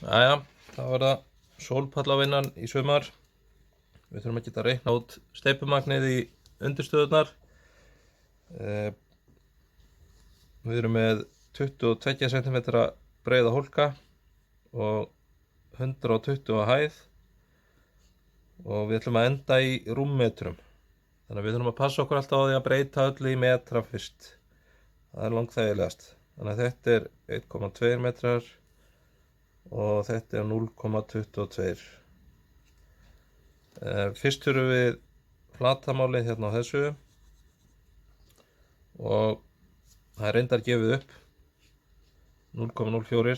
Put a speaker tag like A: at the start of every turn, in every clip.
A: Jæja, þá er það sólpallavinnan í sumar. Við þurfum að geta reikna út steypumagnið í undirstöðurnar. Við erum með 22 cm breiða hólka og 120 á hæð og við ætlum að enda í rúmmetrum. Þannig að við þurfum að passa okkur alltaf á því að breyta öllu í metra fyrst. Það er langþægilegast. Þannig að þetta er 1,2 metrar og þetta er 0,22. Fyrst þurfum við flatarmálið hérna á þessu og það er reyndar gefið upp 0,04,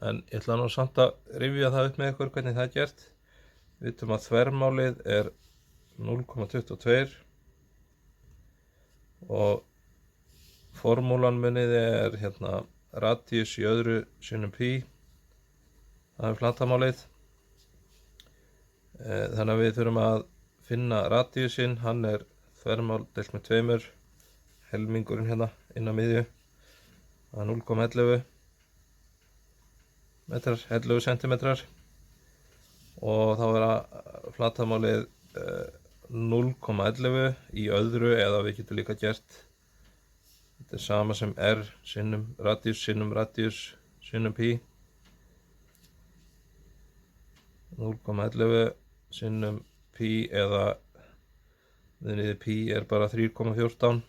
A: en ég ætla nú samt að rifja það upp með ykkur hvernig það er gert. Við vitum að þvermálið er 0,22 og formúlan munið er hérna radíus í öðru sinnum pi. Það er flatarmálið. Þannig að við þurfum að finna radíusinn, hann er þvermál deilt með 2, helmingurinn hérna inn á miðju. Það er 0,11 metrar, 11 centimetrar, og þá er flatarmálið 0,11 í öðru, eða við getum líka gert, þetta er sama sem r sinnum radíus sinnum pi. 0,11 sinnum pi, eða niður pi er bara 3,14,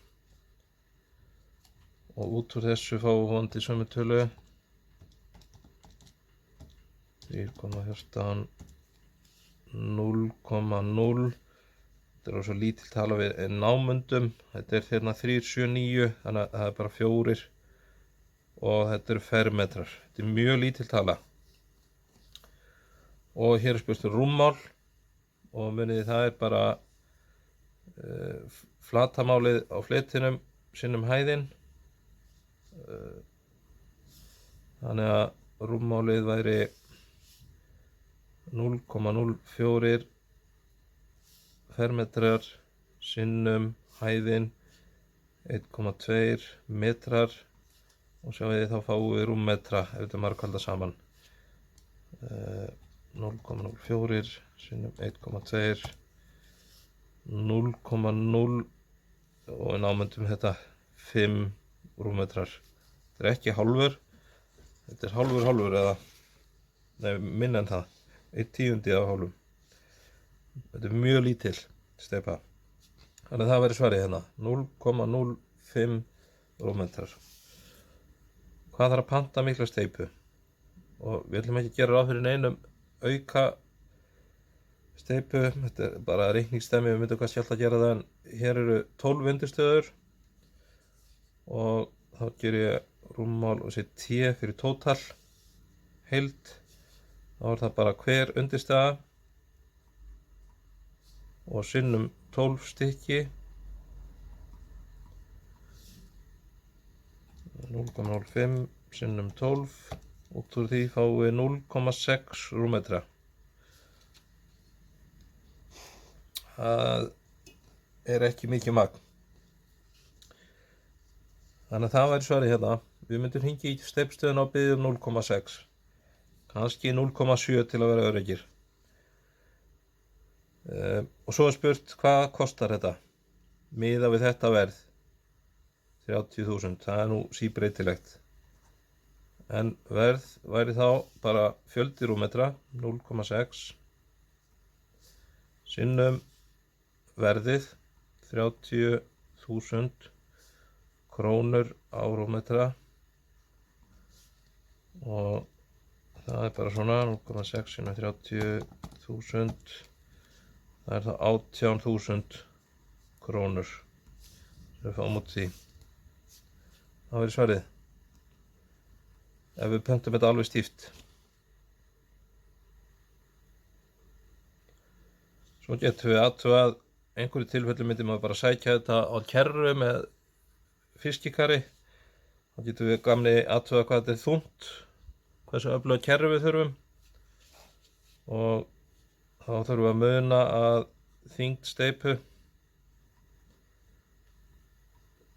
A: og út úr þessu fáum við vonandi sömu tölu, 3,14, 0,0. Þetta er svo lítil tala við námundum. Þetta er hérna 379, þannig að það er bara 4, og þetta eru fermetrar. Þetta er mjög lítil tala. Og hér er spurt rúmmál, og muniði það er bara flatarmálið á fletinum sinnum hæðin. Þannig að rúmmálið væri 0,04 fermetrar sinnum hæðin 1,2 metrar, og sjáum við þá fáum við rúmmetra ef þetta margfalda saman. 0,04 sinnum 1,2, 0,0, og við námyndum þetta 5 rúmmetrar. Þetta er ekki hálfur, þetta er hálfur eða minna en það, 1/10 af hálfum. Þetta er mjög lítil steypa. Þannig að það verður svarið hérna, 0,05 rúmmetrar. Hvað þarf að panta mikla steypu? Og við ætlum ekki að gera ráð fyrir neinum auka steypu, þetta er bara reikningsdæmi, við myndum kannski alltaf að gera það, en hér eru 12 undirstöður og þá ger ég rúmmál og sé T fyrir tótal, heild, þá er það bara hver undirstaða og sinnum 12 stykki, 0,05 sinnum 12, út úr því fáum við 0,6 rúmmetra. Það er ekki mikið magn. Þannig að það væri svarið hérna. Við myndum hringja í steypustöðina og biðja 0,6. Kannski 0,7 til að vera öruggir. Og svo er spurt, hvað kostar þetta? Miðað við þetta verð, 30.000, það er nú síbreytilegt. En verð væri þá bara fjöldi rúmmetra, 0,6, sinnum verðið, 30.000 krónur á rúmmetra, og það er bara svona 0,6 sinnum 30.000, það er það 18.000 krónur sem við fáum út því. Það verður svarið ef við pöntum þetta alveg stíft. Svo getum við athugað, einhverju tilfelli myndi maður bara sækja þetta á kerru með fiskikari. Þá getum við gamli athugað hvað þetta er þungt, hversu öfluga kerru við þurfum, og þá þurfum við að muna að þyngd steypu,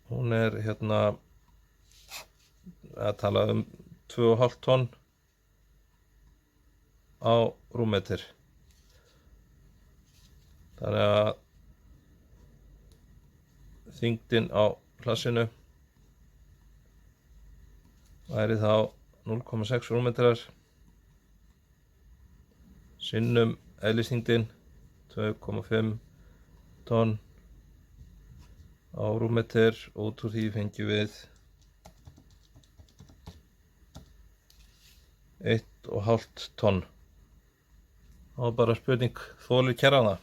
A: hún er hérna að tala 2,5 tonn, á rúmmetur. Þannig að þyngdin á hlassinu væri þá 0,6 rúmmetrar sinnum eðlisþyngdin 2,5 tonn á rúmmetur, og út úr því fengjum við 1,5 tonn. Það var bara spurning, þolir kerrana?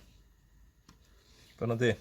A: Spennandi.